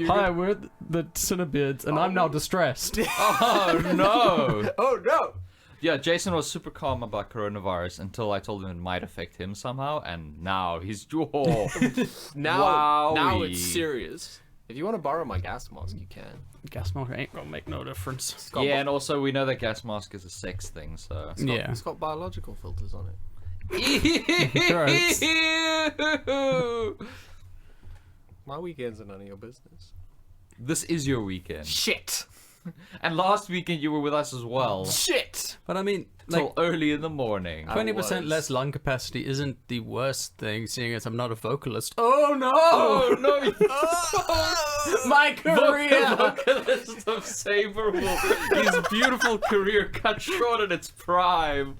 Hi, we're the CineBeards, and I'm now distressed. Oh no! Oh no! Yeah, Jason was super calm about coronavirus until I told him it might affect him somehow, and now he's Now it's serious. If you want to borrow my gas mask, you can. Gas mask ain't gonna make no difference. Yeah, and also we know that gas mask is a sex thing, so It's got biological filters on it. My weekends are none of your business. This is your weekend. Shit! And last weekend you were with us as well. Shit! But I mean, Till like, early in the morning. 20% less lung capacity isn't the worst thing, seeing as I'm not a vocalist. Oh no! Oh no! My career! Vocalist of Saberwolf. His beautiful career cut short at its prime.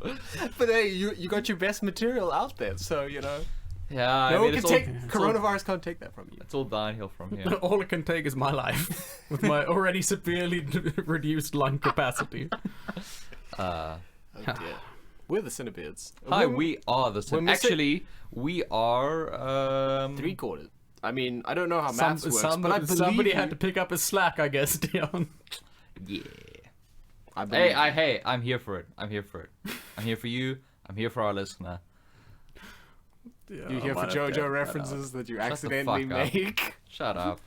But hey, you got your best material out there, so you know. Yeah, No one can take coronavirus can't take that from you. It's all downhill from here. All it can take is my life, with my already severely reduced lung capacity. Oh dear. We're the CineBeards. Hi, we are the we're missing- Actually, we are 3/4. I mean, I don't know how maths works, but I believe somebody you. had to pick up his slack, I guess, Dion. Yeah. I believe you. Hey, I'm here for it. I'm here for it. I'm here for you. I'm here for our listener. You here for JoJo references that you accidentally fuck up. make? Shut up.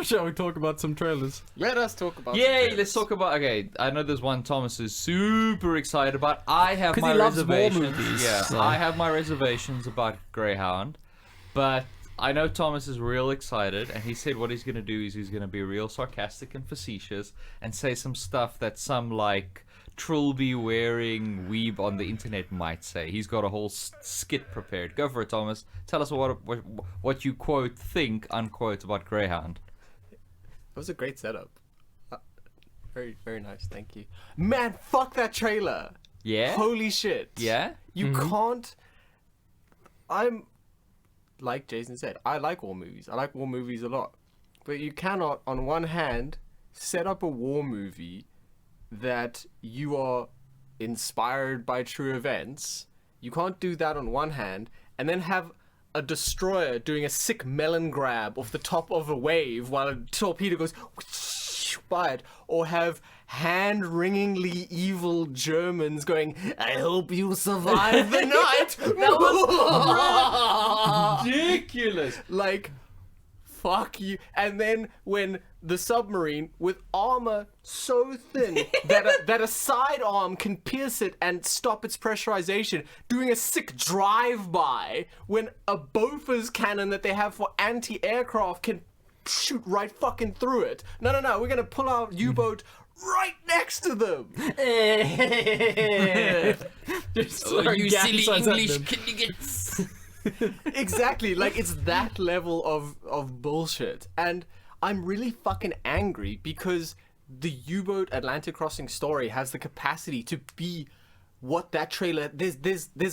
Shall we talk about some trailers? Let us talk about. Yay, let's talk about. Okay, I know there's one Thomas is super excited about. I have 'Cause my he loves war reservations. movies, Yeah, so. I have my reservations about Greyhound, but I know Thomas is real excited, and he said what he's gonna do is he's gonna be real sarcastic and facetious and say some stuff that some like Trilby wearing weeb on the internet might say. He's got a whole skit prepared. Go for it, Thomas. Tell us what you quote think unquote about Greyhound. That was a great setup. Very, very nice. Thank you. Man, fuck that trailer. Yeah. Holy shit. Yeah. You can't. I'm. Like Jason said, I like war movies. I like war movies a lot. But you cannot, on one hand, set up a war movie that you are inspired by true events. You can't do that on one hand, and then have a destroyer doing a sick melon grab off the top of a wave while a torpedo goes by it, or have hand-wringingly evil Germans going, "I hope you survive the night." That was ridiculous. Like, fuck you. And then when the submarine with armor so thin that a sidearm can pierce it and stop its pressurization, doing a sick drive-by when a Bofors cannon that they have for anti-aircraft can shoot right fucking through it. No, we're gonna pull our U-boat right next to them. You silly English idiots. Exactly, like it's that level of bullshit. And I'm really fucking angry because the U-boat Atlantic crossing story has the capacity to be what that trailer. There's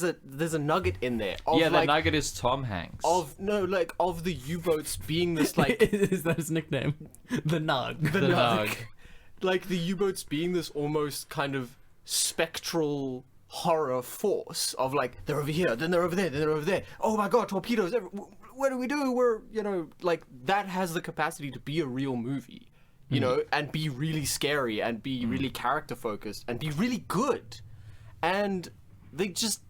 a nugget in there. Of Yeah, the like, nugget is Tom Hanks. of the U-boats being this like Is that his nickname? The Nug. the nug. like the U-boats being this almost kind of spectral horror force of like, they're over here, then they're over there, then they're over there. Oh my god, torpedoes! What do we do? We're, like, that has the capacity to be a real movie, you know, and be really scary and be really character focused and be really good. And they just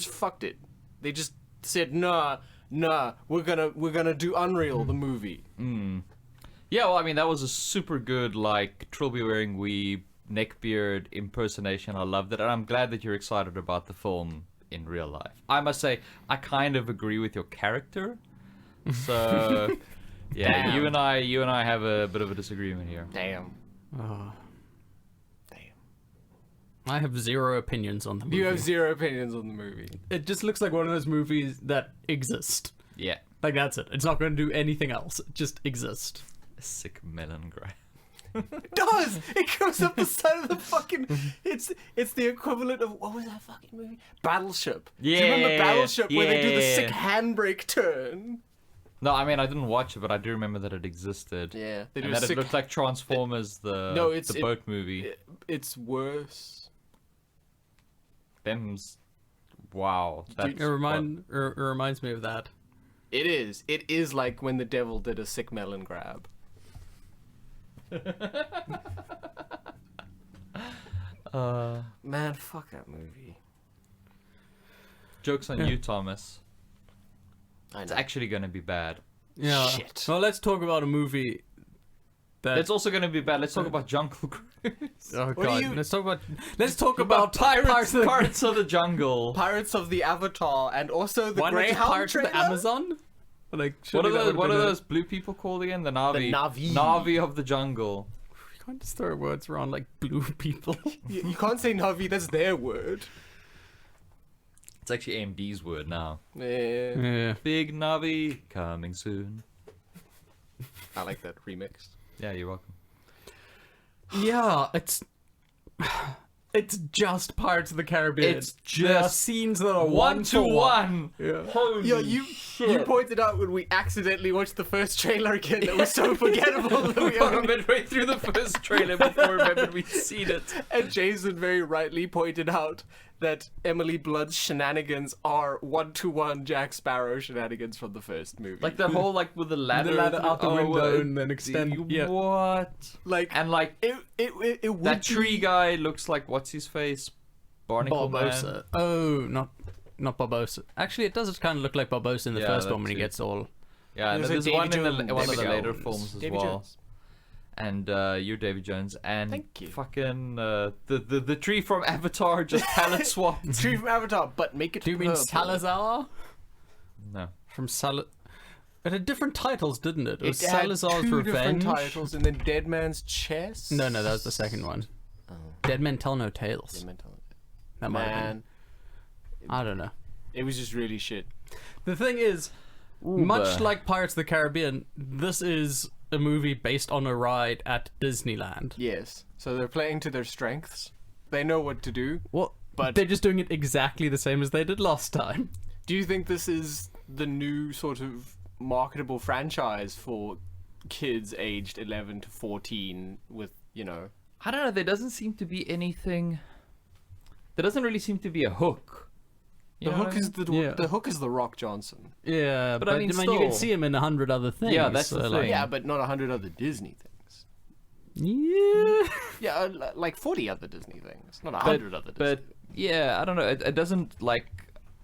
fucked it. They just said, nah, we're gonna do Unreal the movie. Yeah, well, I mean, that was a super good, like, Trilby wearing weeb, neckbeard impersonation. I loved it, and I'm glad that you're excited about the film in real life. I must say, I kind of agree with your character. So, yeah, Damn. you and I have a bit of a disagreement here. Damn. Oh, Damn. I have zero opinions on the movie. You have zero opinions on the movie. It just looks like one of those movies that exist. Yeah. Like, that's it. It's not going to do anything else. It just exists. A sick melon grab. It does! It goes up the side of the fucking... It's the equivalent of... What was that fucking movie? Battleship. Do you remember Yeah, Battleship where they do the sick yeah. handbrake turn? No, I mean, I didn't watch it, but I do remember that it existed. Yeah. They do And a that sick... it looked like Transformers, the boat movie. It's worse. Them's... Wow. It reminds me of that. It is. It is like when the devil did a sick melon grab. Man, fuck that movie. Joke's on you, Thomas. I It's know. actually going to be bad. Yeah. Shit. Well, let's talk about a movie that. It's also going to be bad. Let's talk about Jungle Cruise. Oh do god. you- Let's talk about Pirates, of the- Pirates of the Jungle. Pirates of the Avatar and also the Why not just Greyhound Pirates of the trailer? Amazon? Like, What surely are that those? would've What are been a- those blue people called again? The Navi. Na'vi. Navi of the jungle. You can't just throw words around like blue people. You can't say Navi, that's their word. It's actually AMD's word now. Yeah. Yeah. Big Navi coming soon. I like that remix. Yeah, you're welcome. Yeah, it's just Pirates of the Caribbean. It's there are just scenes that are One to one. Yeah. Holy Yeah, you pointed out when we accidentally watched the first trailer again that was so forgettable that we We were only... midway through the first trailer before we remembered we'd seen it. And Jason very rightly pointed out that Emily Blunt's shenanigans are one-to-one Jack Sparrow shenanigans from the first movie. Like that whole like with the ladder, The ladder out the window and then you- extend. Yeah. What? like And like it would that be- tree guy looks like what's his face? Barnacle Barbosa. Man. Oh, not Barbosa. Actually, it does kind of look like Barbosa in the Yeah, first that one when he too. gets all. Yeah, There's there's like one in Davy the one of Jones. the later Davy films as Davy well. Jones. And you're Davy Jones, and Thank you. fucking the tree from Avatar just palette swapped. Tree from Avatar, but make it Do you mean purple. Salazar? No, From It had different titles, didn't it? It was It had Salazar's two different Revenge. titles, and then Dead Man's Chest. No, that was the second one. Oh, Dead Men Tell No Tales. yeah, mental. That might have been. Man, I don't know. it was just really shit. The thing is, much Uber. like Pirates of the Caribbean, this is a movie based on a ride at Disneyland. Yes, so they're playing to their strengths. They know what to do. Well, But- they're just doing it exactly the same as they did last time. Do you think this is the new sort of marketable franchise for kids aged 11 to 14 with, you know... I don't know. There doesn't seem to be anything. There doesn't really seem to be a hook. You The know hook what I is mean? the Yeah. the hook is the Rock Johnson. Yeah, But but I mean, you can still- see him in 100 other things. Yeah, that's the like- thing. Yeah, but not 100 other Disney things. Yeah. Yeah, like 40 other Disney things, not 100 other Disney But things. yeah, I don't know. It doesn't like.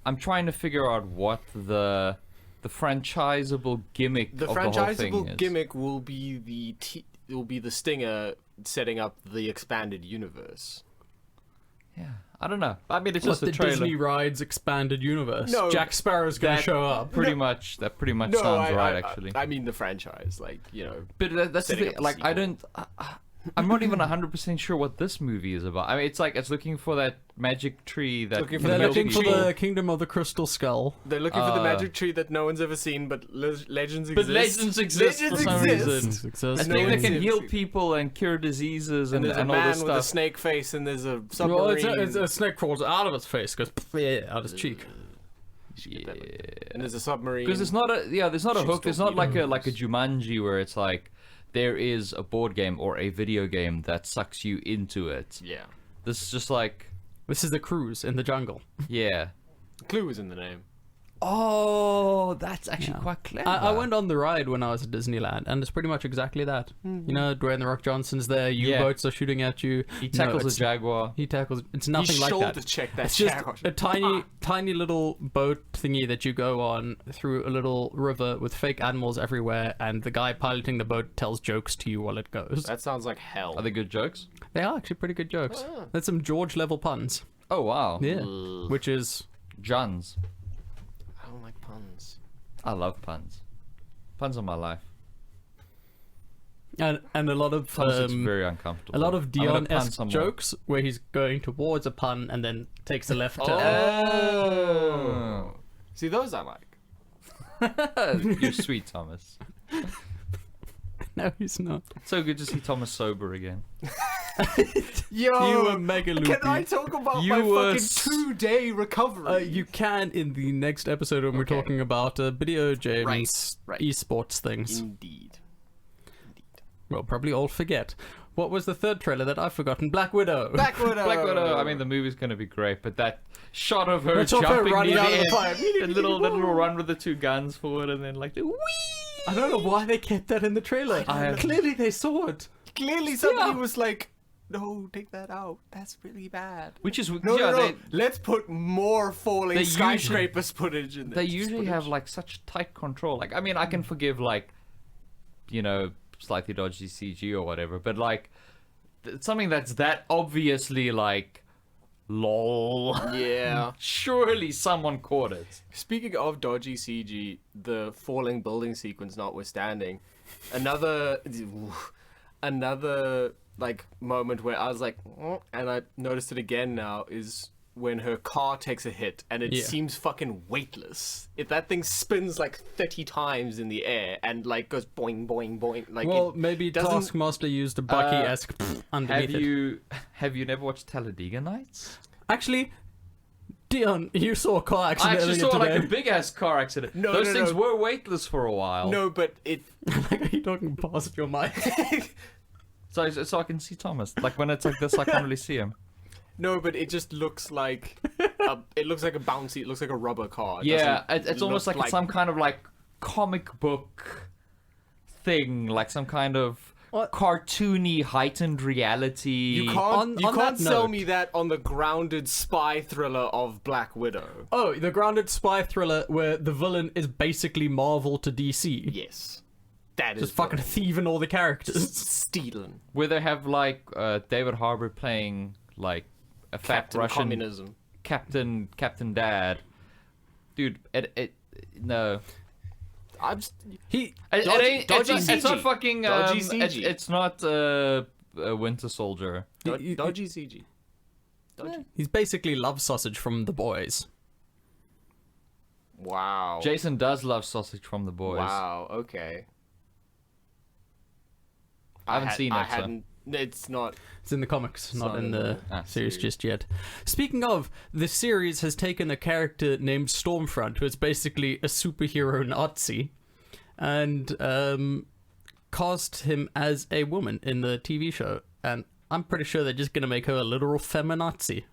I'm trying to figure out what the franchisable gimmick The of the whole thing franchisable is. gimmick will be the stinger setting up the expanded universe. Yeah, I don't know. I mean, it's What's just a the trailer. Disney Rides expanded universe? No, Jack Sparrow's gonna that show up. Pretty much. That pretty much sounds right, actually. I mean the franchise, like, you know. But that's the setting thing. up a Like, I sequel. don't. I'm not even 100% sure what this movie is about. I mean, it's like it's looking for that magic tree that. Looking for They're the looking magic for tree. the Kingdom of the Crystal Skull. They're looking for the Uh, magic tree that no one's ever seen, but legends exist. But legends exist Legends for some exist. reason. Exist. A And thing no that one's can ever heal seen. people and cure diseases And and, there's a all this man with stuff. a snake face, and there's a Well, submarine. it's a snake crawls out of its face, goes out his cheek. Yeah. And there's a submarine. Because it's not a there's not a Should hook. There's still not be like a those. Jumanji where it's like there is a board game or a video game that sucks you into it. Yeah. This is just like This is a cruise in the jungle. yeah. Clue was in the name. Oh, that's actually Yeah. quite clever. I went on the ride when I was at Disneyland, and it's pretty much exactly that. You know, Dwayne the Rock Johnson's there, Yeah. U-boats are shooting at you. He No, tackles it's- a jaguar. He tackles. It's nothing He like shoulder that. checked that It's just jaguar. a tiny little boat thingy that you go on through a little river with fake animals everywhere, and the guy piloting the boat tells jokes to you while it goes. That sounds like hell. Are they good jokes? They are actually pretty good jokes. Ah. There's some George level puns. Oh wow. Yeah, Ugh. which is Juns. I don't like puns. I love puns. Puns are my life. and a lot of Thomas looks very a uncomfortable. lot of I'm gonna pun Dion-esque someone. jokes where he's going towards a pun and then takes a left turn. Oh. See, those I like. You're sweet, Thomas. No, he's not. So good to see Thomas sober again. Yo, You were mega loopy. can I talk about You my were fucking 2-day recovery? You can in the next episode when we're Okay. talking about video games, Right. esports things. Indeed. we'll probably all forget. What was the third trailer that I've forgotten? Black Widow. Black Widow. Black Widow. I mean, the movie's going to be great, but that shot of her That's of her jumping running near out the of the end, fire. the little run with the two guns forward, and then like the whee! I don't know why they kept that in the trailer. Clearly they saw it. Clearly somebody was like, no, take that out. That's really bad. Which is No. Let's put more falling skyscrapers footage in there. They usually have like such tight control. Like, I mean, I can forgive like, slightly dodgy CG or whatever, but like something that's that obviously like, lol. Yeah. Surely someone caught it. Speaking of dodgy CG, the falling building sequence notwithstanding, another like moment where I was like, and I noticed it again now, is when her car takes a hit and it seems fucking weightless. If that thing spins like 30 times in the air and like goes boing boing boing, like maybe Taskmaster used a Bucky-esque underneath it. Have you never watched Talladega Nights? Actually, Dion, you saw a car accident. I actually saw today. like a big ass car accident. Those things were weightless for a while. No, but it. Like, are you talking past your mic? So I can see Thomas. Like when it's like this, I can't really see him. No, but it just looks like it looks like a bouncy. It looks like a rubber car. It's almost like some kind of like comic book thing, like some kind of cartoony heightened reality. You can't sell me that on the grounded spy thriller of Black Widow. Oh, the grounded spy thriller where the villain is basically Marvel to DC. Yes, that just is fucking thieving all the characters, stealing. Where they have like David Harbour playing like a fat Captain Russian Communism. Captain Dad. Dude, no. It's not fucking dodgy CG. It's not Winter Soldier. Dodgy CG. Dodgy. He's basically love sausage from The Boys. Wow. Jason does love sausage from The Boys. Wow. Okay. I haven't seen it. So. It's not. It's in the comics, not in the series just yet. Speaking of, the series has taken a character named Stormfront, who is basically a superhero Nazi, and cast him as a woman in the TV show. And I'm pretty sure they're just going to make her a literal feminazi.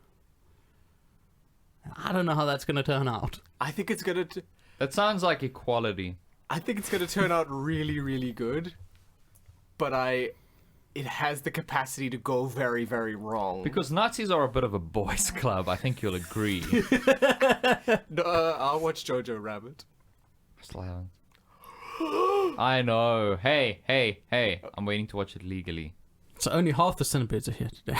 I don't know how that's going to turn out. I think it's going to... That sounds like equality. I think it's going to turn out really, really good. But it has the capacity to go very, very wrong. Because Nazis are a bit of a boys' club, I think you'll agree. No, I'll watch Jojo Rabbit. I still haven't. I know. Hey. I'm waiting to watch it legally. So only half the CineBeards are here today.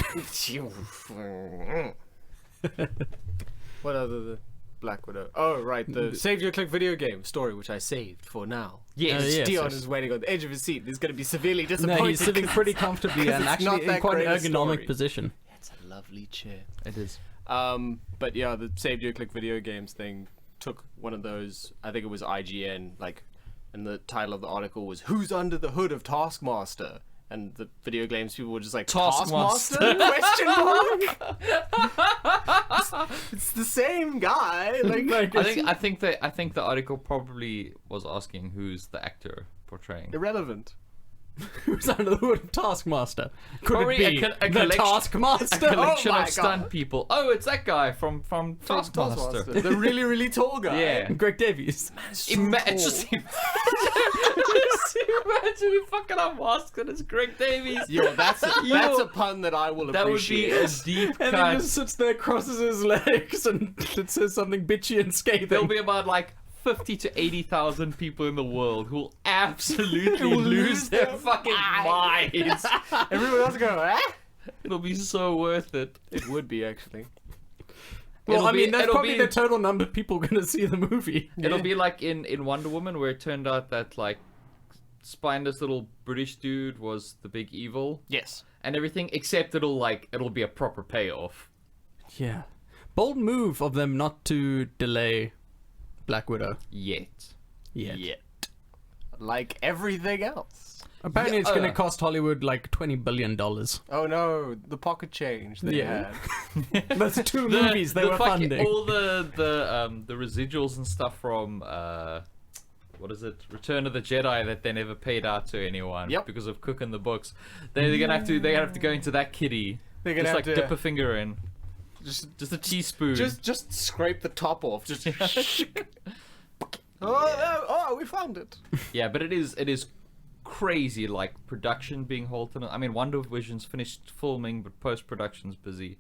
What other Black Widow? Oh, right, the Save Your Click video game story, which I saved for now. Yes. Dion is waiting on the edge of his seat. He's going to be severely disappointed. No, he's sitting pretty comfortably and actually in quite an ergonomic position. It's a lovely chair. It is. But yeah, the Save Your Click video games thing took one of those, I think it was IGN, like, and the title of the article was, Who's Under the Hood of Taskmaster? And the video games people were just like, Taskmaster? Question mark? It's the same guy. Like I think the article probably was asking who's the actor portraying. irrelevant. Who's under the hood of Taskmaster? Could Probably it be a the collection- Taskmaster? A collection Oh my of stunt people. Oh, it's that guy from Taskmaster. The really, really tall guy. Yeah. Greg Davies. Just imagine we fucking unmasked and it's Greg Davies. Yo, that's a pun that I will That would be appreciate. a deep And cut. he just sits there, crosses his legs, and it says something bitchy and scathing. There'll be about like 50 to 80,000 people in the world who will absolutely lose their fucking minds. Everyone else go, eh? It'll be so worth it. It would be, actually. Well, I mean, that's it'll probably be- the total number of people going to see the movie. It'll be like in Wonder Woman, where it turned out that like spineless little British dude was the big evil Yes. and everything, except it'll be a proper payoff. Yeah. Bold move of them not to delay Black Widow Yet. yet. Like everything else. Apparently it's going to cost Hollywood like $20 billion. Oh no, the pocket change they had. That's two movies they were funding. All the residuals and stuff from what is it? Return of the Jedi that they never paid out to anyone Yep. because of cooking the books. They're gonna have to go into that kitty. They're gonna Just have like to dip a finger in. just a teaspoon. just scrape the top off. Just oh, we found it. Yeah, but it is crazy, like production being halted. I mean, Wonder Vision's finished filming, but post-production's busy.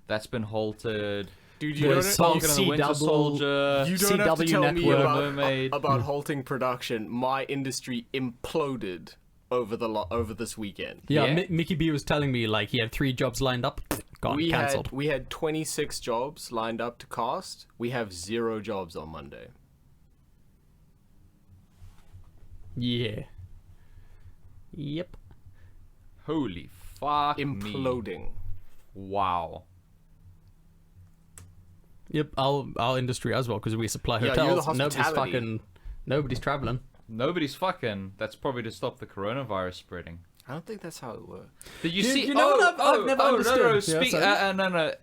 That's been halted. Dude, you don't- Falcon and the Winter CW Soldier. You don't have to CW tell me Network. Mermaid. about halting production. My industry imploded over this weekend. Yeah, Yeah. Mickey B was telling me like he had 3 jobs lined up. Gone, cancelled. We had 26 jobs lined up to cast. We have 0 jobs on Monday. Yeah. Yep. Holy fuck me. Imploding. Wow. Yep, our industry as well, because we supply Yeah, you're the hotels. hospitality. Nobody's traveling. Nobody's fucking. That's probably to stop the coronavirus spreading. I don't think that's how it works. Did you You- see? you know what I've never understood. Yeah, Speak, no.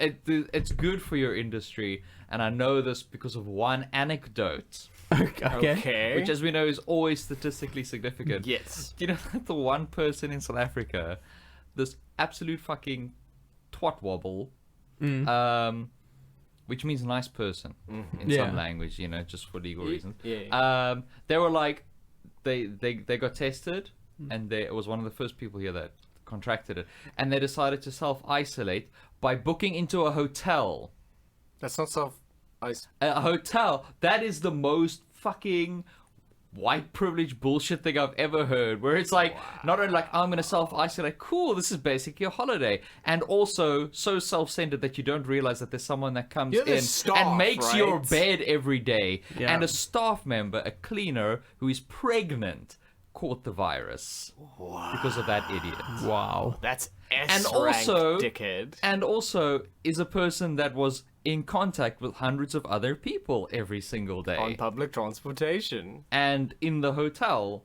It's good for your industry, and I know this because of one anecdote, Okay. which, as we know, is always statistically significant. Yes. Do you know that the one person in South Africa, this absolute fucking twat wobble, which means nice person in Yeah. some language, just for legal reasons. Yeah. They were like, they got tested, and it was one of the first people here that contracted it, and they decided to self-isolate by booking into a hotel. That's not self. A hotel. That is the most fucking white privilege bullshit thing I've ever heard, where it's like, not only like, I'm gonna self-isolate, cool, this is basically a holiday, and also so self-centered that you don't realize that there's someone that comes You're the in staff, and makes right? your bed every day, Yeah. and a staff member, a cleaner who is pregnant, caught the virus because of that idiot. Wow. That's And S also, dickhead. and also is a person that was in contact with hundreds of other people every single day, On public transportation. and in the hotel.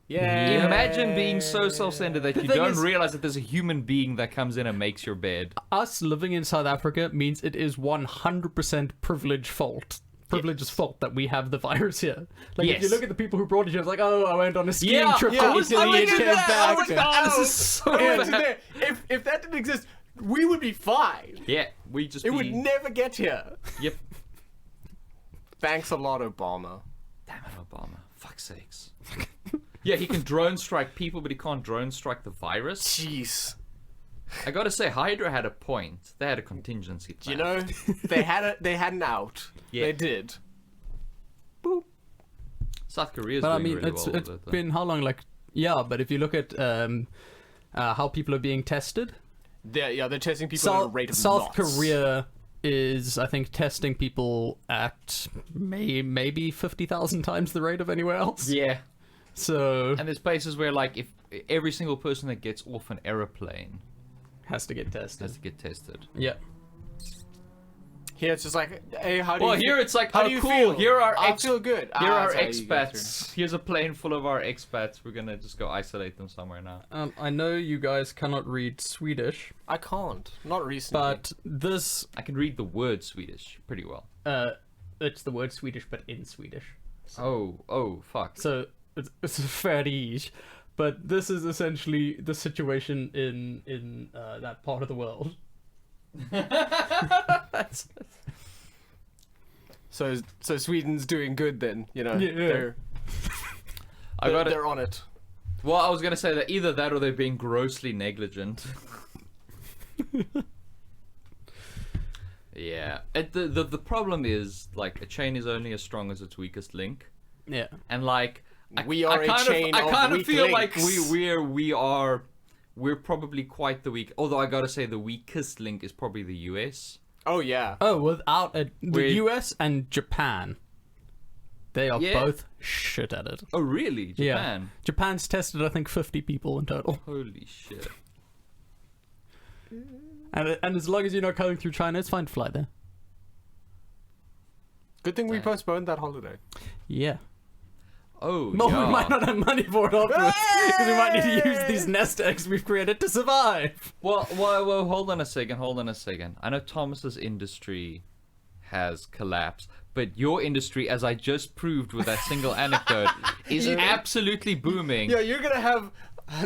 Yeah. Imagine being so self-centered that you thing don't is- realize that there's a human being that comes in and makes your bed. Us living in South Africa means it is 100% privilege's fault that we have the virus here. Like, if you Yes. look at the people who brought it here, it's like, oh, I went on a skiing Yeah, trip yeah, to I was Italy and looking came at that, I back. was like, oh, this is so bad. If that didn't exist, we would be fine. Yeah, we just It would never get here. Yep. Thanks a lot, Obama. Damn it, Obama. Fuck's sakes. Yeah, he can drone strike people, but he can't drone strike the virus. Jeez. I gotta say, Hydra had a point. They had a contingency plan. You know, they had an out. Yeah. They did. South Korea's But I doing mean, really it's well with it, though. been how long? Like, yeah, but if you look at how people are being tested, They're testing people at a rate of South knots. Korea is, I think, testing people at maybe 50,000 times the rate of anywhere else. Yeah. So And there's places where, like, if every single person that gets off an aeroplane has to get tested. has to get tested. Yeah. Here it's just like, hey, how do Well, you here feel? it's like, How oh, do you cool, feel? here are I feel good. Here are that's how you go expats. Here's a plane full of our expats. We're gonna just go isolate them somewhere now. I know you guys cannot read Swedish, through. I can't. Not recently. but this I can read the word Swedish pretty well. it's the word Swedish, but in Swedish. Oh, fuck. So it's Färdig, but this is essentially the situation in that part of the world. So Sweden's doing good then, you know. Yeah. They're on it. Well, I was gonna say that either that or they're being grossly negligent. Yeah. The problem is, like, a chain is only as strong as its weakest link, Yeah. and like We are a chain I of kind of weak feel like links. we're probably quite the weak. Although I gotta say the weakest link is probably the US. Oh yeah. Oh, without the Wait. US and Japan, they are Yeah. both shit at it. Oh really? Japan? Yeah. Japan's tested, I think, 50 people in total. Holy shit. And as long as you're not coming through China, it's fine to fly there. Good thing we postponed that holiday. Yeah. Oh Well, yeah. we might not have money for it afterwards, because we might need to use these nest eggs we've created to survive. Well, hold on a second. I know Thomas's industry has collapsed. But your industry, as I just proved with that single anecdote, is absolutely booming. Yeah, you're gonna have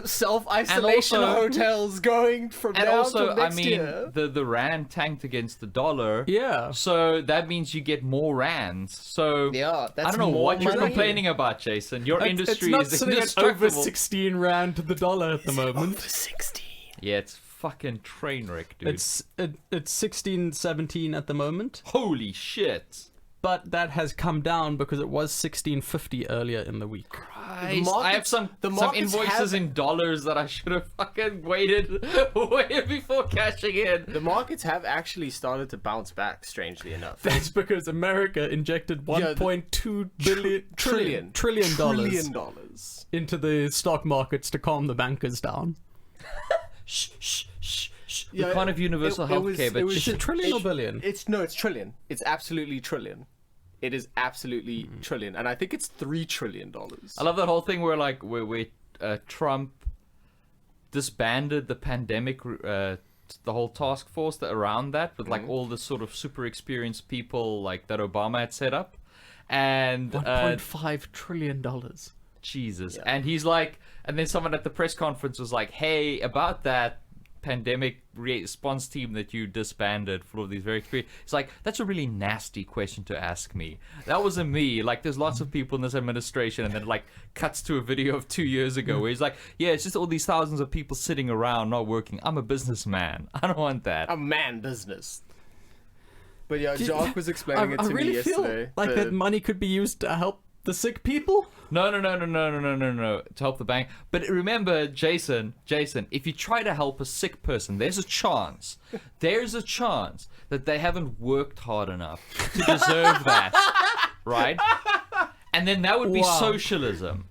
self-isolation hotels going from and now also, till next year. the rand tanked against the dollar. Yeah. So that means you get more rands. So Yeah, I that's don't know more what you're money. complaining about, Jason. Your industry it's not is sitting at indestructible. over 16 rand to the dollar at the moment. Over 16. Yeah, it's fucking train wreck, dude. It's 16, 17 at the moment, Holy shit. but that has come down because it was 16.50 earlier in the week. I have some invoices in dollars that I should have fucking waited way before cashing in. The markets have actually started to bounce back, strangely enough. That's because America injected 1.2 trillion dollars into the stock markets to calm the bankers down. Shh, shh, shh, shh. We can't have universal healthcare, but Is it trillion or billion? It's trillion. It's absolutely trillion. It is absolutely trillion, and I think it's $3 trillion. I love that whole thing where Trump disbanded the pandemic, the whole task force around that with like all the sort of super experienced people like that Obama had set up, and $1.5 trillion. Jesus, and he's like, and then someone at the press conference was like, "Hey, about that pandemic response team that you disbanded for all these very experienced." It's like, that's a really nasty question to ask me. That wasn't me. Like, there's lots of people in this administration, and then like cuts to a video of 2 years ago where he's like, yeah, it's just all these thousands of people sitting around not working. I'm a businessman. I don't want that. A man business. But yeah, Jock was explaining it to me really yesterday. feel like that money could be used to help the sick people. No, to help the bank. But remember, Jason, if you try to help a sick person, there's a chance that they haven't worked hard enough to deserve that, right? And then that would be socialism.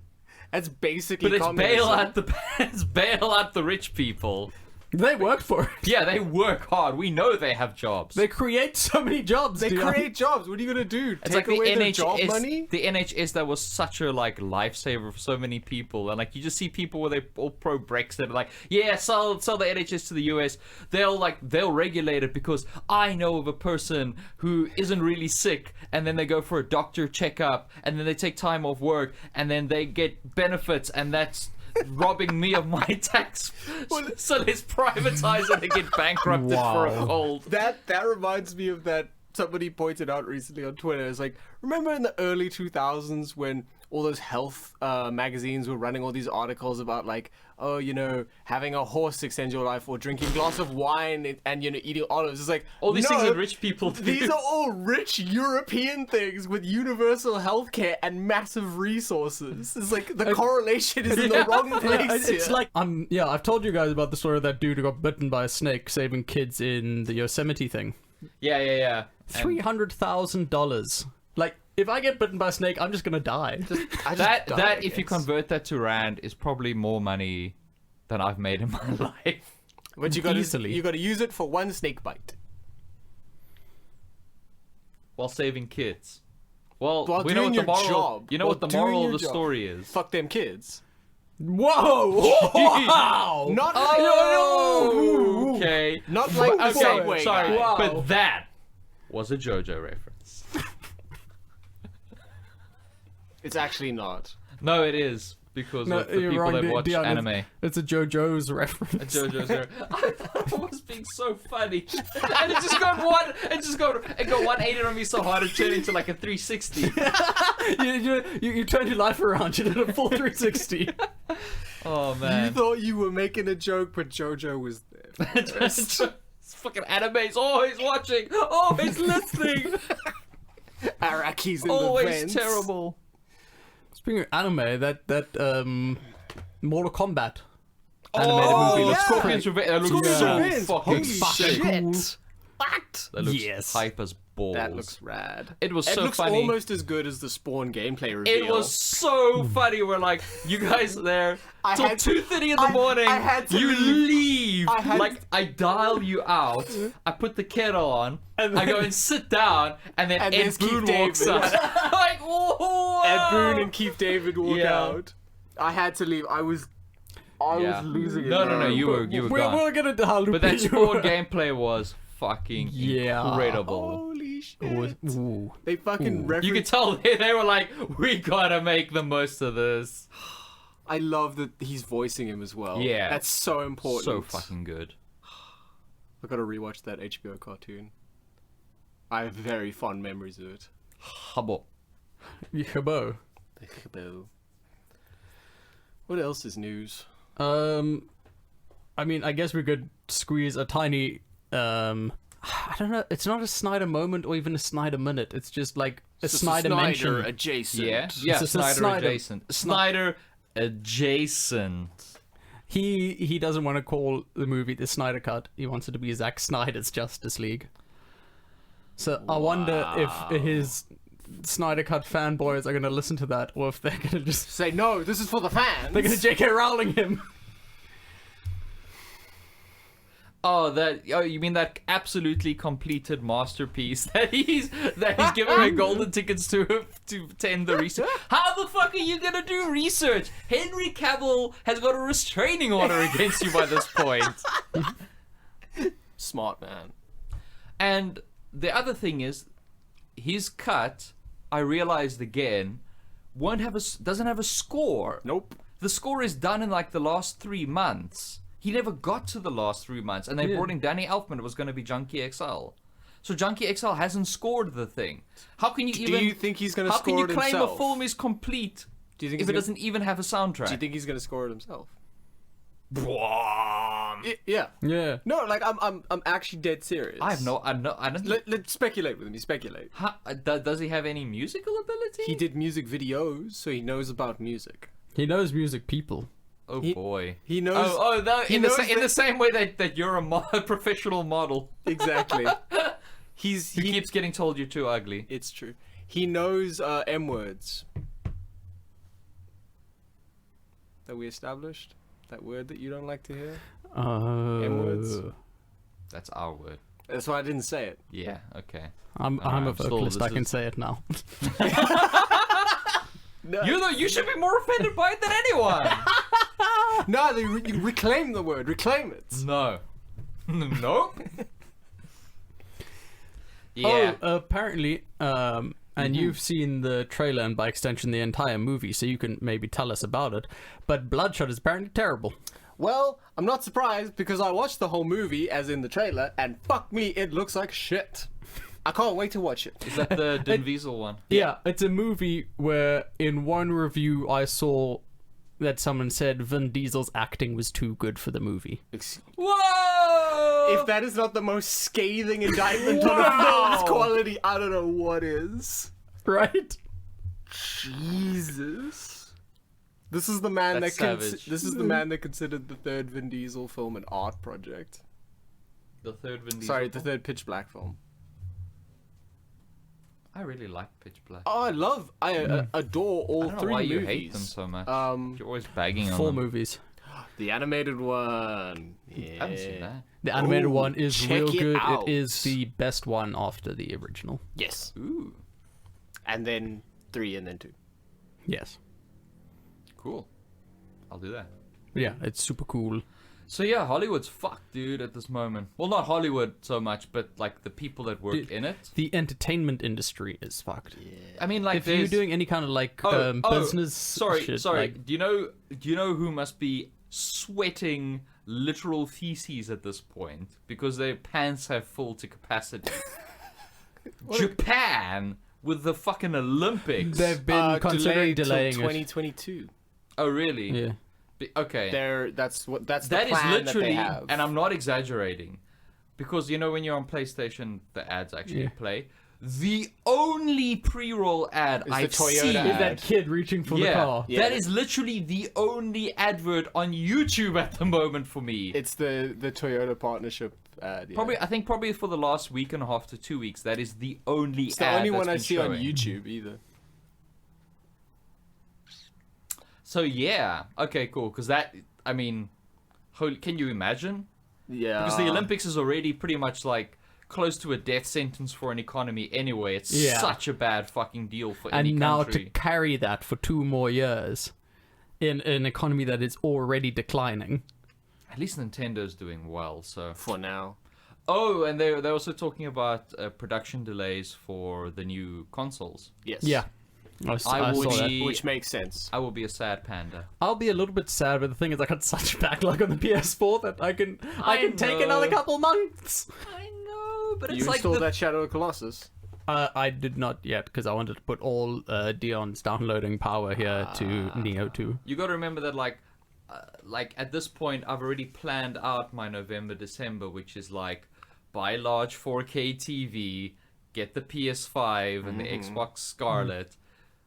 That's basically But communism. it's bail out the rich people. They work for it. Yeah, they work hard. We know they have jobs. They create so many jobs. They create jobs. What are you gonna do? It's Take like away the their NHS, job money? the NHS that was such a like lifesaver for so many people, and like you just see people where they all pro Brexit, like sell the NHS to the US. They'll regulate it because I know of a person who isn't really sick, and then they go for a doctor checkup, and then they take time off work, and then they get benefits, and that's robbing me of my tax. So let's privatize it and get bankrupted for a cold. That reminds me of that somebody pointed out recently on Twitter. It's like, remember in the early 2000s when all those health magazines were running all these articles about like, oh, you know, having a horse extends your life, or drinking a glass of wine and, you know, eating olives. It's like, all these no, things that rich people do. These are all rich European things with universal healthcare and massive resources. It's like the correlation is in the wrong place. It's like I've told you guys about the story of that dude who got bitten by a snake saving kids in the Yosemite thing. Yeah. $300,000. Like, if I get bitten by a snake, I'm just gonna die. If you convert that to rand, is probably more money than I've made in my life. But you got to use it for one snake bite. While saving kids. Well, While we know what doing the your moral. job. You know While what the doing moral of your the job. story is. Fuck them kids. Whoa! Wow! Not Oh, okay. Not like the Okay, subway sorry, guy. Wow. but that was a JoJo reference. It's actually not. No, it is because of the you're people wrong, that watch Dion. anime. It's a JoJo's reference. A JoJo's reference. I thought it was being so funny, and it just got 180 on me so hard it turned into like a 360. you turned your life around. You did a full 360. Oh man! You thought you were making a joke, but JoJo was there. It's fucking animes. Oh, he's watching. Oh, he's listening. Araki's in Always the vents. terrible. Speaking of anime, that Mortal Kombat animated movie looks yeah. Scorpion's Revenge. That looks Scorpion's so Revenge. fucking Holy sick. shit. What? That looks Yes. hype as balls. That looks rad. It was It so looks funny. almost as good as the Spawn gameplay reveal. It was so funny. We're like, you guys there I till had to- 2:30 in the morning. I had to you leave. leave. I dial you out. I put the kettle on. I go and sit down, and then And Ed there's Keith Boon walks David. out. Like, whoa! Ed Boon and Keith David walk Yeah. out. I had to leave. I was losing it. No. You were gone. We're gonna do But that Spawn gameplay was fucking incredible. Holy Or, ooh. They fucking reference. You could tell they were like, we gotta make the most of this. I love that he's voicing him as well. Yeah. That's so important. So fucking good. I gotta rewatch that HBO cartoon. I have very fond memories of it. Hubble. Yabo. What else is news? I mean, I guess we could squeeze a tiny, I don't know, it's not a Snyder moment or even a Snyder minute. It's just like a Snyder mention. adjacent. Yeah, It's a Snyder adjacent. Snyder adjacent. He doesn't want to call the movie the Snyder Cut. He wants it to be Zack Snyder's Justice League. So I wonder if his Snyder Cut fanboys are going to listen to that, or if they're going to just Say, no, this is for the fans. they're going to J.K. Rowling him. Oh, you mean that absolutely completed masterpiece that he's giving away golden tickets to attend the research. How the fuck are you gonna do research? Henry Cavill has got a restraining order against you by this point. Smart man. And the other thing is, his cut, I realized again, doesn't have a score. Nope. The score is done in like the last 3 months. He never got to the last 3 months, and they brought in Danny Elfman. It was going to be Junkie XL. So Junkie XL hasn't scored the thing. How can you even? Do you think he's going to How score can it you claim himself? a film is complete Do you think if it doesn't even have a soundtrack? Do you think he's going to score it himself? Bwom. Yeah. Yeah. No, like I'm actually dead serious. I don't. Let's speculate with him. You speculate. Does he have any musical ability? He did music videos, so he knows about music. He knows music people. Oh boy. He knows. In the same way that you're a professional model. Exactly. He keeps getting told you're too ugly. It's true. He knows M words that we established. That word that you don't like to hear. M words. That's our word. That's why I didn't say it. Yeah. Okay. I'm a vocalist. I can say it now. No. You should be more offended by it than anyone. No, you reclaim the word. Reclaim it. No. Nope. Yeah. Oh, apparently, and you've seen the trailer and by extension the entire movie, so you can maybe tell us about it. But Bloodshot is apparently terrible. Well, I'm not surprised because I watched the whole movie, as in the trailer, and fuck me, it looks like shit. I can't wait to watch it. Is that the Din Diesel one? Yeah, it's a movie where in one review I saw that someone said Vin Diesel's acting was too good for the movie. Whoa! If that is not the most scathing indictment on a film's quality, I don't know what is. Right? Jesus. This is the man That's that savage. this is the man that considered the third Vin Diesel film an art project. The third Vin Diesel. Sorry, the third Pitch Black film. I really like Pitch Black. Oh, I adore all I don't know three why movies. you hate them so much. Um, You're always bagging on 4 them. movies. The animated one. Yeah. I haven't seen that. The animated Ooh, one is check real it good. out. It is the best one after the original. Yes. Ooh, And then 3 and then 2. Yes. cool. I'll do that. Yeah, it's super cool. So yeah, Hollywood's fucked, dude, at this moment. Well, not Hollywood so much, but like the people that work in it. The entertainment industry is fucked. I mean, like If you're doing any kind of like business sorry, shit, sorry. like, Do you know who must be sweating literal feces at this point because their pants have full to capacity? Japan with the fucking Olympics. they've been considering delaying till it. 2022. Oh really? Yeah. Okay. That's the That is plan literally, that they have. and I'm not exaggerating, because you know when you're on PlayStation, the ads actually play. The only pre-roll ad the I've Toyota seen ad. Is that kid reaching for the car? Yeah. that is literally the only advert on YouTube at the moment for me. It's the Toyota partnership ad. Yeah. I think probably for the last week and a half to 2 weeks, that is the only It's the ad only that's one I been see showing. on YouTube either. So yeah, okay, cool. Because that, I mean, can you imagine? Yeah. Because the Olympics is already pretty much like close to a death sentence for an economy anyway. It's such a bad fucking deal for any And now country. to carry that for 2 more years in an economy that is already declining. At least Nintendo's doing well, so. For now. Oh, and they're also talking about production delays for the new consoles. Yes. Yeah. I saw that. Which makes sense. I will be a sad panda. I'll be a little bit sad, but the thing is, I got such a backlog on the PS4 that I can take know. another couple months. I know, but You it's like installed that Shadow of Colossus. I did not yet because I wanted to put all Dion's downloading power here to Neo 2. You got to remember that, like at this point, I've already planned out my November, December, which is like buy large 4K TV, get the PS5 and the Xbox Scarlet,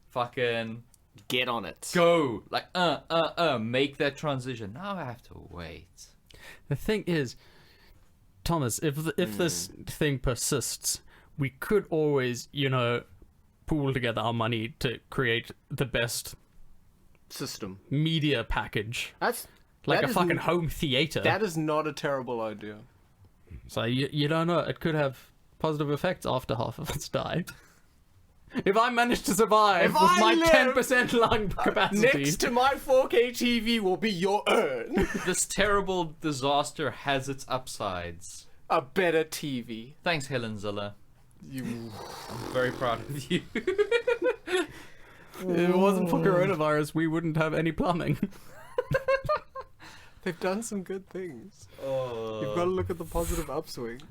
fucking Get on it. go, like make that transition. Now I have to wait. The thing is, Thomas, if this thing persists, we could always, pool together our money to create the best System. media package, That's like that a is fucking home theater. That is not a terrible idea. So you don't know. It could have positive effects after half of us died. If I manage to survive If with I my live, 10% lung capacity, Next to my 4K TV will be your urn. This terrible disaster has its upsides. A better TV. Thanks, Helen Ziller. You. I'm very proud of you. if it wasn't for coronavirus, we wouldn't have any plumbing. They've done some good things. Oh. You've got to look at the positive upswings.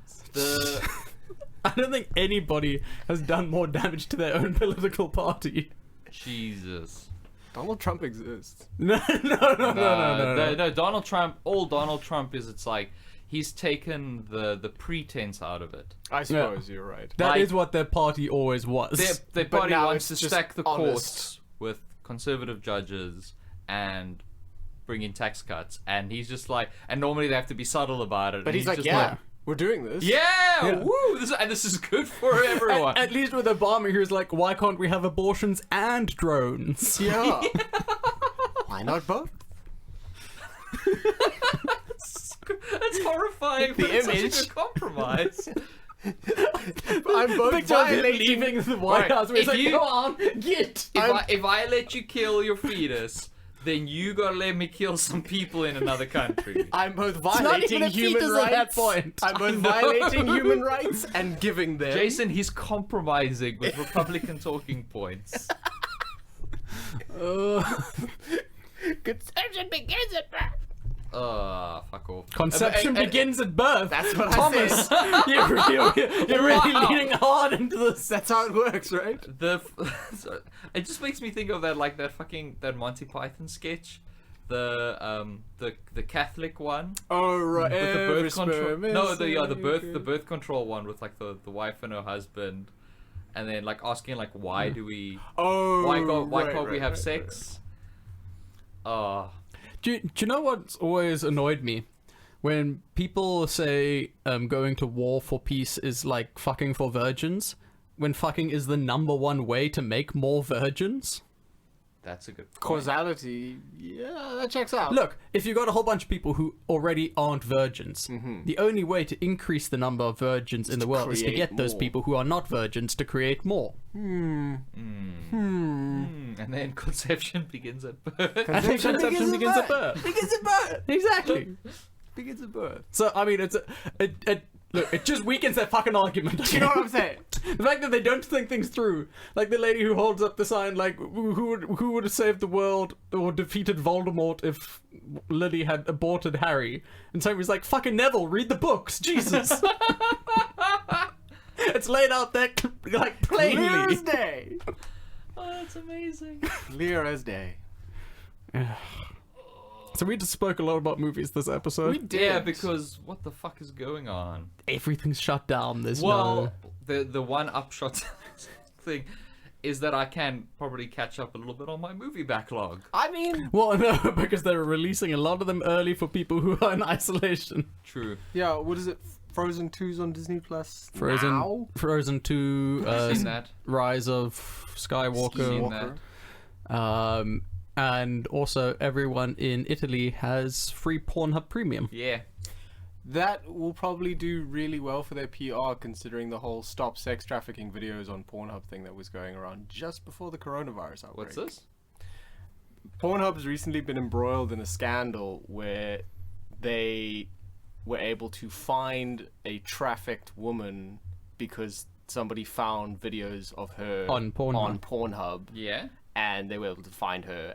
I don't think anybody has done more damage to their own political party. Jesus. Donald Trump exists. No. No, Donald Trump. All Donald Trump is, it's like he's taken the pretense out of it. I suppose you're right. That is Like- what their party always was. Their But party now wants to it's just stack the honest. courts with conservative judges and bring in tax cuts, and he's just like, and normally they have to be subtle about it. But and he's like, just yeah, we're doing this. yeah, woo, this is good for everyone. At least with Obama, he was like, why can't we have abortions and drones? Yeah. Why not both? That's horrifying, but The it's such a image. good compromise. I'm both Picture of him violating. leaving the White Right, House where he's if like, you- go on, get. If I let you kill your fetus, then you gotta let me kill some people in another country. I'm both not violating even a human fetus at that rights. point. I'm both I know. violating human rights and giving them. Jason, he's compromising with Republican talking points. Conception begins at birth. Fuck off. Conception And- begins at birth. That's what Thomas, I said. you're really Wow. leaning hard into this. That's how it works, right? It just makes me think of that Monty Python sketch, the Catholic one Oh right. with the Every birth control. sperm is No, the sacred. birth control one with like the wife and her hhusband, and then like asking like why do we Oh. why right, can't we right, have right, sex? Do you know what's always annoyed me? When people say going to war for peace is like fucking for virgins, when fucking is the #1 way to make more virgins. That's a good point. Causality. Yeah, that checks out. Look, if you got a whole bunch of people who already aren't virgins, the only way to increase the number of virgins in the world is to create get those more. people who are not virgins to create more. And then conception begins at birth. I think conception begins at birth. Begins at birth. Exactly. Begins at birth. So I mean, look, it just weakens that fucking argument. You know what I'm saying? The fact that they don't think things through, like the lady who holds up the sign, like who would have saved the world or defeated Voldemort if Lily had aborted Harry, and somebody's like, "Fucking Neville, read the books, Jesus." It's laid out there like Clear plainly. as day. Oh, that's amazing. Clear as day. So we just spoke a lot about movies this episode. We did. Yeah, because what the fuck is going on? Everything's shut down. There's Well, the one upshot thing is that I can probably catch up a little bit on my movie backlog. I mean, Well, no, because they're releasing a lot of them early for people who are in isolation. True. yeah. What is it? Frozen 2's on Disney Plus. Frozen, Now? Frozen 2, Seen that? Rise of Skywalker. Seen Skywalker. that. And also everyone in Italy has free Pornhub Premium. Yeah. That will probably do really well for their PR, considering the whole stop sex trafficking videos on Pornhub thing that was going around just before the coronavirus outbreak. What's this? Pornhub's recently been embroiled in a scandal where they were able to find a trafficked woman because somebody found videos of her On Pornhub. Yeah. And they were able to find her,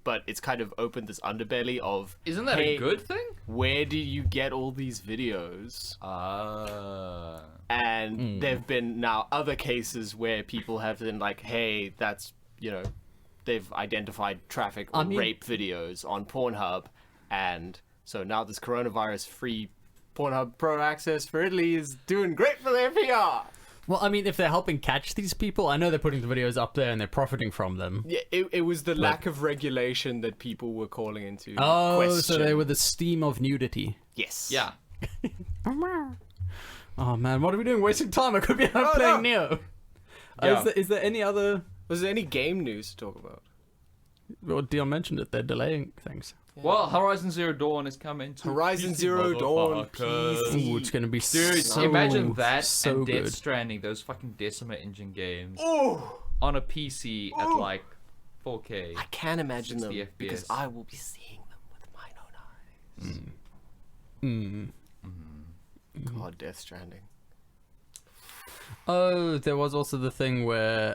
but it's kind of opened this underbelly of, Isn't that hey, a good thing? where do you get all these videos? And there've been now other cases where people have been like, hey, that's, they've identified traffic or rape videos on Pornhub, and so now this coronavirus-free Pornhub Pro access for Italy is doing great for their PR. Well, I mean, if they're helping catch these people, I know they're putting the videos up there and they're profiting from them. Yeah, it was the lack of regulation that people were calling into question. So they were the steam of nudity. Yes. Yeah. Oh man, what are we doing? Wasting time. I could be out playing Neo. Yeah. Is there any other... Was there any game news to talk about? Well, Dion mentioned it. They're delaying things. Well, Horizon Zero Dawn is coming to Horizon PC, Zero Dawn motherfucker. PC. Ooh, it's gonna be Dude, so imagine that so and Death good. Stranding, those fucking Decima Engine games Ooh. on a PC at like 4K. I can't imagine 60 them FPS. because I will be seeing them with mine own eyes. God, Death Stranding. Oh, there was also the thing where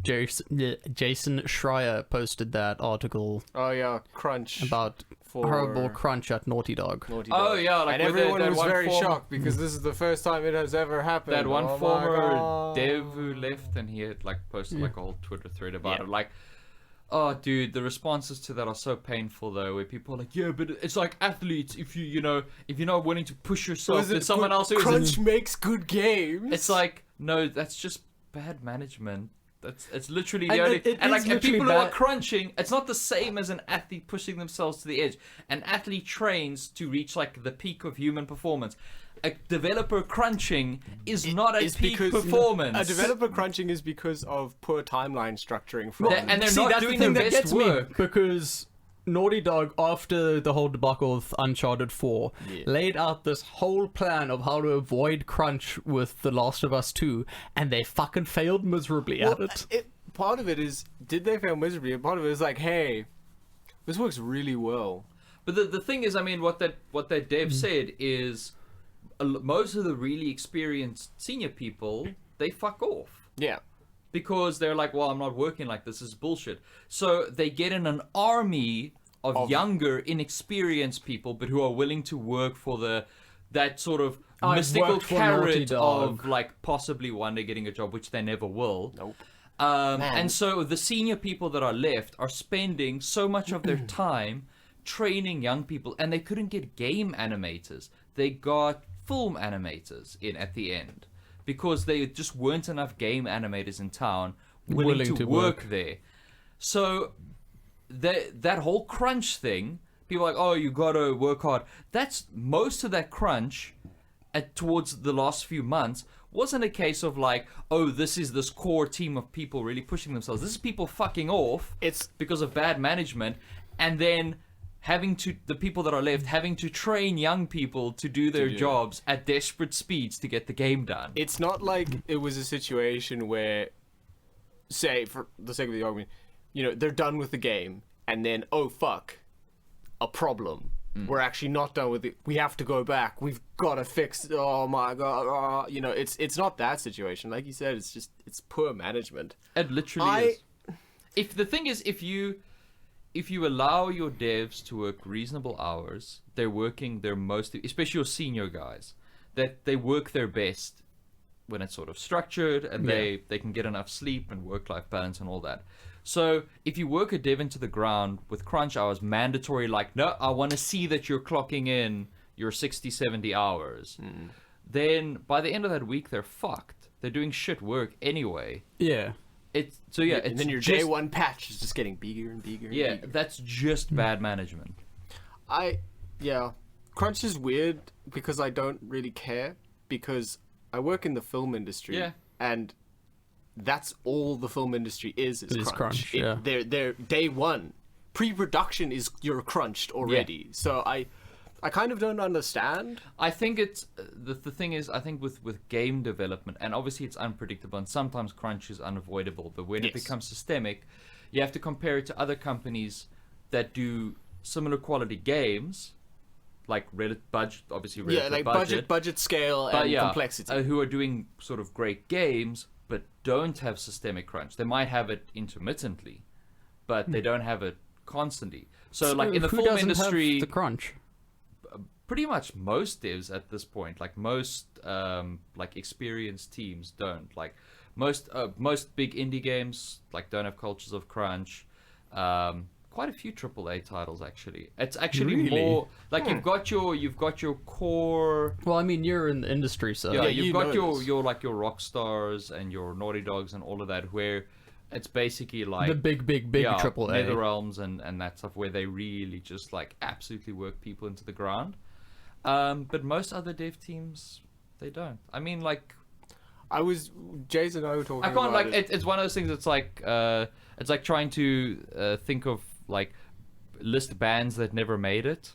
Jason Schreier posted that article Oh yeah, Crunch. about for horrible crunch at Naughty Dog. Naughty Oh, Dog. yeah, like and with everyone that was one very former- shocked because this is the first time it has ever happened. That one Oh my former God. dev who left and he had like posted like a whole Twitter thread about Yeah. it. Like, oh dude, the responses to that are so painful though, where people are like, yeah, but it's like athletes, if you're not willing to push yourself, Was it there's someone good- else who is. Crunch makes good games. It's like, no, that's just bad management. It's literally the And only it and like is and literally people who are bad. crunching, it's not the same as an athlete pushing themselves to the edge. An athlete trains to reach like the peak of human performance. A developer crunching is not a It's peak because performance. A developer crunching is because of poor timeline structuring from And they're See, not that's doing the thing their that best gets work. me because Naughty Dog, after the whole debacle with Uncharted 4, laid out this whole plan of how to avoid crunch with The Last of Us 2, and they fucking failed miserably at it. Part of it is, did they fail miserably? And part of it is like, hey, this works really well. But the thing is, I mean, what that dev said is most of the really experienced senior people, they fuck off. Yeah. Because they're like, well, I'm not working like this is bullshit. So they get in an army of younger, inexperienced people, but who are willing to work for that sort of I've mystical worked for Naughty carrot Dog. of like possibly one day getting a job, which they never will. Nope. And so the senior people that are left are spending so much of their time training young people, and they couldn't get game animators. They got film animators in at the end because there just weren't enough game animators in town willing to work there. So that whole crunch thing, people are like, oh, you gotta work hard. That's most of that crunch towards the last few months wasn't a case of like, oh, this is this core team of people really pushing themselves. This is people fucking off. It's because of bad management, and then the people that are left having to train young people to do their jobs at desperate speeds to get the game done. It's not like it was a situation where, say, for the sake of the argument, they're done with the game, and then, oh fuck, a problem. We're actually not done with it. We have to go back. We've got to fix. Oh my god! It's not that situation. Like you said, it's poor management. It literally is. If the thing is, if you allow your devs to work reasonable hours, they're working their most, especially your senior guys, that they work their best when it's sort of structured and they can get enough sleep and work-life balance and all that. So if you work a dev into the ground with crunch hours mandatory, like, no, I want to see that you're clocking in your 60, 70 hours, then by the end of that week, they're fucked. They're doing shit work anyway. Yeah. And then your day one patch is just getting bigger and bigger. Yeah, and bigger. that's just bad management. Crunch is weird because I don't really care because I work in the film industry. And that's all the film industry is crunch. Yeah. They're day one. Pre-production is you're crunched already. So I kind of don't understand. I think it's the thing is, I think with game development, and obviously it's unpredictable and sometimes crunch is unavoidable, but when it becomes systemic, you have to compare it to other companies that do similar quality games like budget, obviously Yeah, relative like budget scale, but and complexity. who are doing sort of great games, but don't have systemic crunch. They might have it intermittently, but they don't have it constantly. So like in the who film doesn't industry, have the crunch? pretty much most devs at this point, like most like experienced teams don't. Like most big indie games like don't have cultures of crunch. Quite a few AAA titles actually. It's actually Really? more like you've got your core. Well, I mean, you're in the industry, so Yeah, you you've got know this. your like your Rockstars and your Naughty Dogs and all of that, where it's basically like the big AAA. NetherRealms and that stuff, where they really just like absolutely work people into the ground. But most other dev teams, they don't. I mean, like Jason and I were talking. I can't about like it's one of those things. It's like trying to think of like list bands that never made it.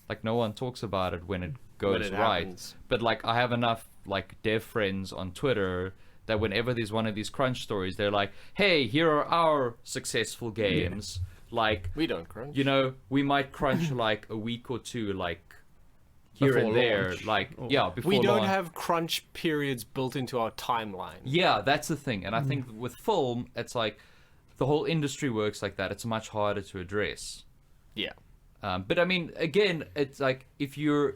Like no one talks about it when it goes right. Happens. But like I have enough like dev friends on Twitter that whenever there's one of these crunch stories, they're like, "Hey, here are our successful games." Like We don't crunch. you know, we might crunch like a week or two, like here Before and there, launch. like before We don't launch. have crunch periods built into our timeline. Yeah, that's the thing. And I think with film, it's like the whole industry works like that. It's much harder to address. Yeah. But I mean, again, it's like if your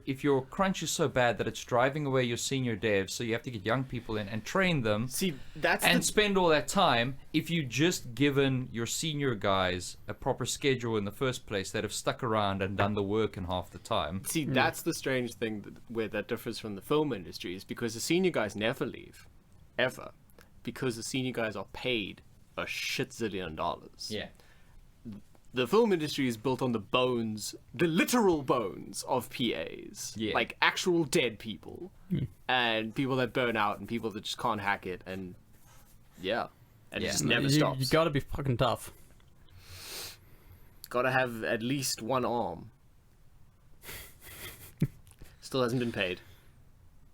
crunch is so bad that it's driving away your senior devs, so you have to get young people in and train them See, that's and the spend all that time. If you just given your senior guys a proper schedule in the first place, they'd have stuck around and done the work in half the time. See, that's the strange thing where that differs from the film industry, is because the senior guys never leave, ever, because the senior guys are paid a shit zillion dollars. Yeah. The film industry is built on the bones, the literal bones of PAs. Yeah. Like actual dead people. And people that burn out and people that just can't hack it, and yeah. And it just never stops. You gotta be fucking tough. Gotta have at least one arm. Still hasn't been paid.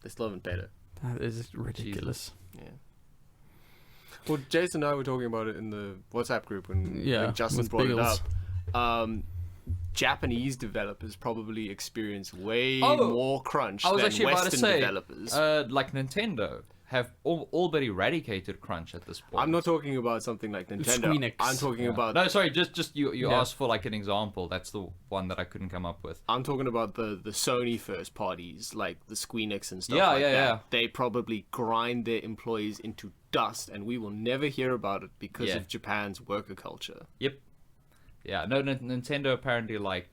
They still haven't paid it. That is ridiculous. Yeah. Well, Jason and I were talking about it in the WhatsApp group when Justin with brought Biggles. it up. Japanese developers probably experience way Oh, more crunch I was than actually about Western to say, developers. like Nintendo have all but eradicated crunch at this point. I'm not talking about something like Nintendo. Squeenix. I'm talking about No, sorry, just you Yeah. asked for like an example. That's the one that I couldn't come up with. I'm talking about the Sony first parties, like the Squeenix and stuff Yeah, like yeah, that. yeah. They probably grind their employees into dust, and we will never hear about it because Yeah. of Japan's worker culture. Yep. Yeah, no, Nintendo apparently like,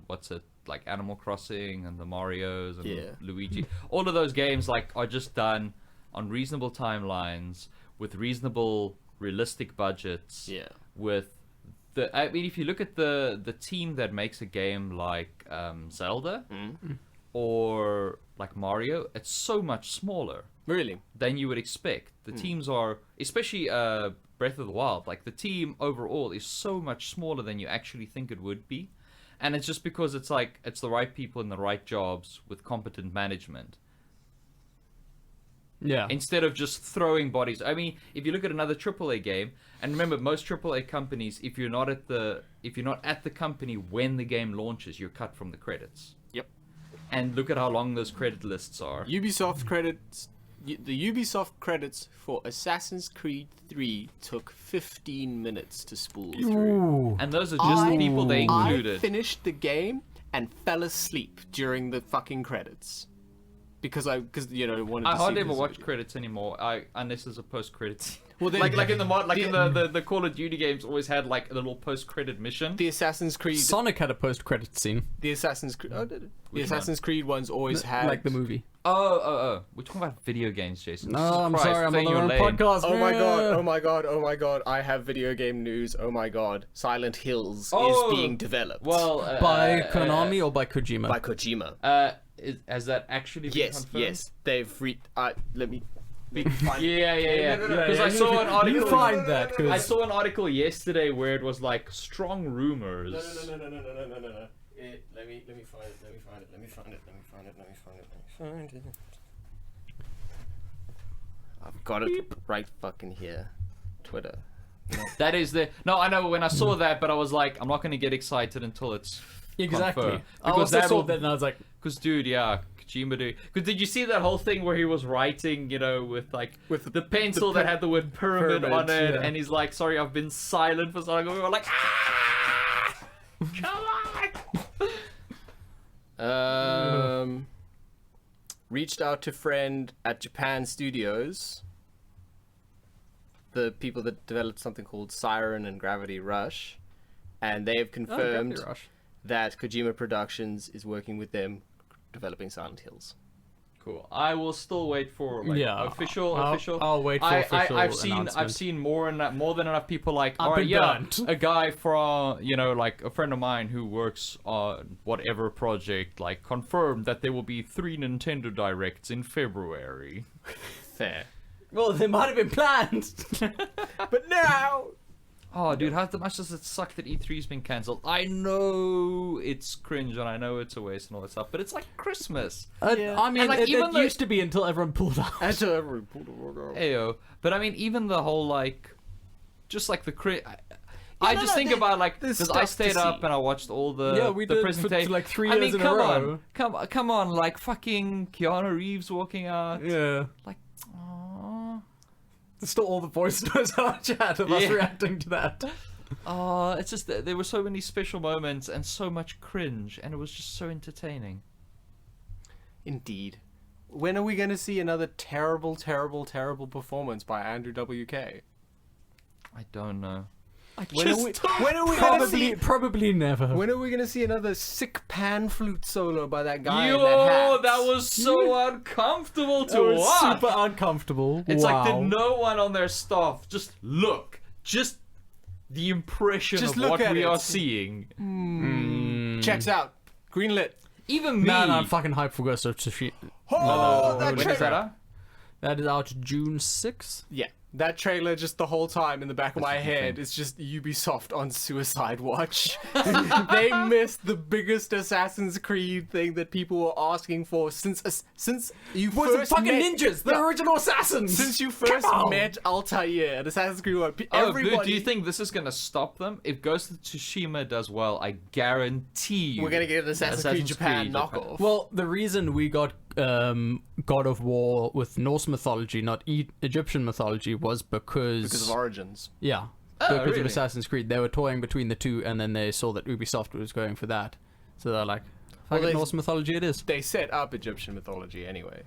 what's it, like Animal Crossing and the Marios and Yeah. Luigi. All of those games like are just done on reasonable timelines with reasonable, realistic budgets. Yeah. With I mean, if you look at the team that makes a game like Zelda or like Mario, it's so much smaller Really? than you would expect. The teams are, especially Breath of the Wild, like the team overall is so much smaller than you actually think it would be. And it's just because it's like, it's the right people in the right jobs with competent management. Yeah. Instead of just throwing bodies. I mean, if you look at another AAA game, and remember, most AAA companies, if you're not at the company when the game launches, you're cut from the credits. Yep. And look at how long those credit lists are. Ubisoft credits. The Ubisoft credits for Assassin's Creed 3 took 15 minutes to spool through. Ooh. And those are just the people they I included. finished the game and fell asleep during the fucking credits because you know wanted to I see hardly ever this watch video. credits anymore. Unless there's a post credits. Well, then- like in the mod, like in the Call of Duty games, always had like a little post credit mission. The Assassin's Creed. Sonic had a post-credit scene, The Assassin's Creed. Oh, did it? The Which Assassin's Creed ones always had like the movie. Oh. We're talking about video games, Jason. No, Jesus I'm Christ, sorry, I'm stay on in the your wrong lane. podcast. Oh my god! Yeah. Oh my god! Oh my god! I have video game news. Oh my god! Silent Hills Oh, is being developed. Well, By Konami or by Kojima? by Kojima. Has that actually been Yes, confirmed? yes. They've let me. Yeah. Because I saw an article. You find that, 'cause- I saw an article yesterday where it was like strong rumors. No. Let me find it. I've got it right fucking here. Twitter. That is the... No, I know when I saw that, but I was like, I'm not going to get excited until it's Exactly. confirmed. I also saw that and I was like... Because, dude, yeah, Kojima do... Because did you see that whole thing where he was writing, you know, with the pencil that had the word pyramid on it, and he's like, sorry, I've been silent for so long. We were like, ah! Come on! Reached out to friend at Japan Studios, the people that developed something called Siren and Gravity Rush, and they have confirmed that Kojima Productions is working with them developing Silent Hills. Cool. I will still wait for official. I'll wait for official I've seen more than enough people like, I've been burnt. A guy from, you know, like a friend of mine who works on whatever project, like, confirmed that there will be 3 Nintendo Directs in February. Fair. Well, they might have been planned. But now... Oh, dude, how much does it suck that E3's been cancelled? I know it's cringe and I know it's a waste and all that stuff, but it's like Christmas. I mean, like, it even used to be until everyone pulled out. Ayo. But I mean, even the whole, like, just like the I just think about, like, because I stayed up and I watched all the we did presentation. for like 3 years in a row. Come on, like fucking Keanu Reeves walking out. Yeah. Like, aww. There's still all the voice notes in our chat of us reacting to that. It's just there were so many special moments and so much cringe, and it was just so entertaining. Indeed. When are we going to see another terrible, terrible, terrible performance by Andrew WK? I don't know. When are we going to see... Probably never. When are we going to see another sick pan flute solo by that guy in that hat? That was so uncomfortable to watch. Super uncomfortable. It's like, did no one on their staff just look? Just the impression of what we are seeing. Checks out. Greenlit. Even me. Man, I'm fucking hyped for Ghost of Tsushima. When is that out? That is out June 6th. Yeah. That trailer, just the whole time in the back of my head, is just Ubisoft on suicide watch. They missed the biggest Assassin's Creed thing that people were asking for since you first fucking met... ninjas, the original assassins! Since you first met Altair at Assassin's Creed 1, Dude, do you think this is gonna stop them? If Ghost of Tsushima does well, I guarantee you... We're gonna get an Assassin's Creed Japan knockoff. Well, the reason we got God of War with Norse mythology, not Egyptian mythology, was because of Origins. Yeah, because of Assassin's Creed. They were toying between the two, and then they saw that Ubisoft was going for that, so they're like, Norse mythology it is. They set up Egyptian mythology anyway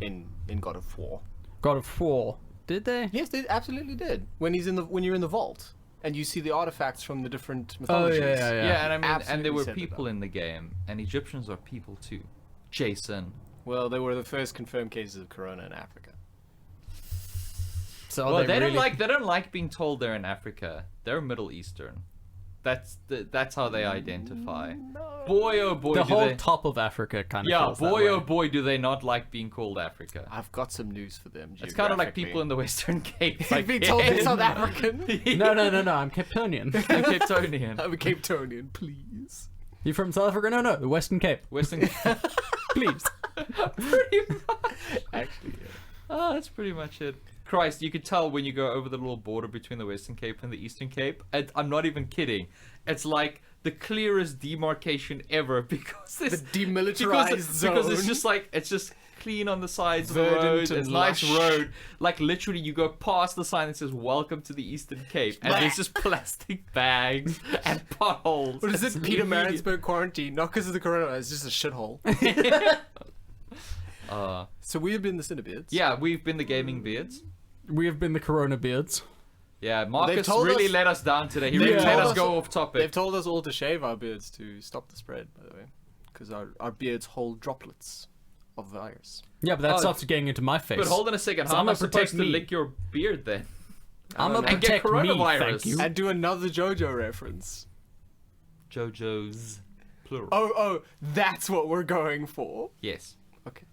in God of War. God of War, did they? Yes, they absolutely did. When you're in the vault and you see the artifacts from the different mythologies. Yeah, and I mean, Absolutely, and there were people in the game, and Egyptians are people too. Jason. Well, they were the first confirmed cases of corona in Africa. So they don't like being told they're in Africa. They're Middle Eastern. That's how they identify. No. Boy, oh boy, the whole top of Africa kind of. Yeah, feels boy, that oh way. boy, do they not like being called Africa. I've got some news for them. It's kind of like people in the Western Cape. Like, being told they're South African. No, I'm Capetonian. I'm Capetonian. I'm a Capetonian, please. You from South Africa? No, the Western Cape. Western Cape. Please. Pretty much. Actually, yeah. Oh, that's pretty much it. Christ, you could tell when you go over the little border between the Western Cape and the Eastern Cape. And I'm not even kidding. It's like the clearest demarcation ever because the demilitarized zone. Because it's just like it's just clean on the sides of the road. It's nice road. Like literally, you go past the sign that says "Welcome to the Eastern Cape," and there's just plastic bags and potholes. What is it? Peter Maritzburg quarantine, not because of the corona. It's just a shithole. So we have been the CineBeards. Yeah, we've been the gaming beards. We have been the Corona Beards. Yeah, Marcus really let us down today. He really let us go off topic. They've told us all to shave our beards to stop the spread, by the way. Because our beards hold droplets of virus. Yeah, but that stops getting into my face. But hold on a second. How am I supposed to lick your beard then? I'm gonna protect me, thank you. And do another JoJo reference. JoJo's plural. Oh, that's what we're going for. Yes. Okay.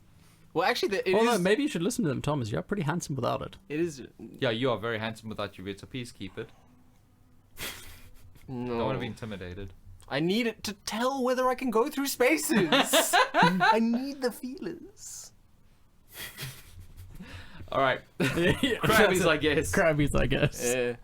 Well, actually, no, maybe you should listen to them, Thomas. You're pretty handsome without it. It is. Yeah, you are very handsome without your beard, so please keep it. No. Don't want to be intimidated. I need it to tell whether I can go through spaces. I need the feelers. All right. Krabbies, I guess. Krabbies, I guess.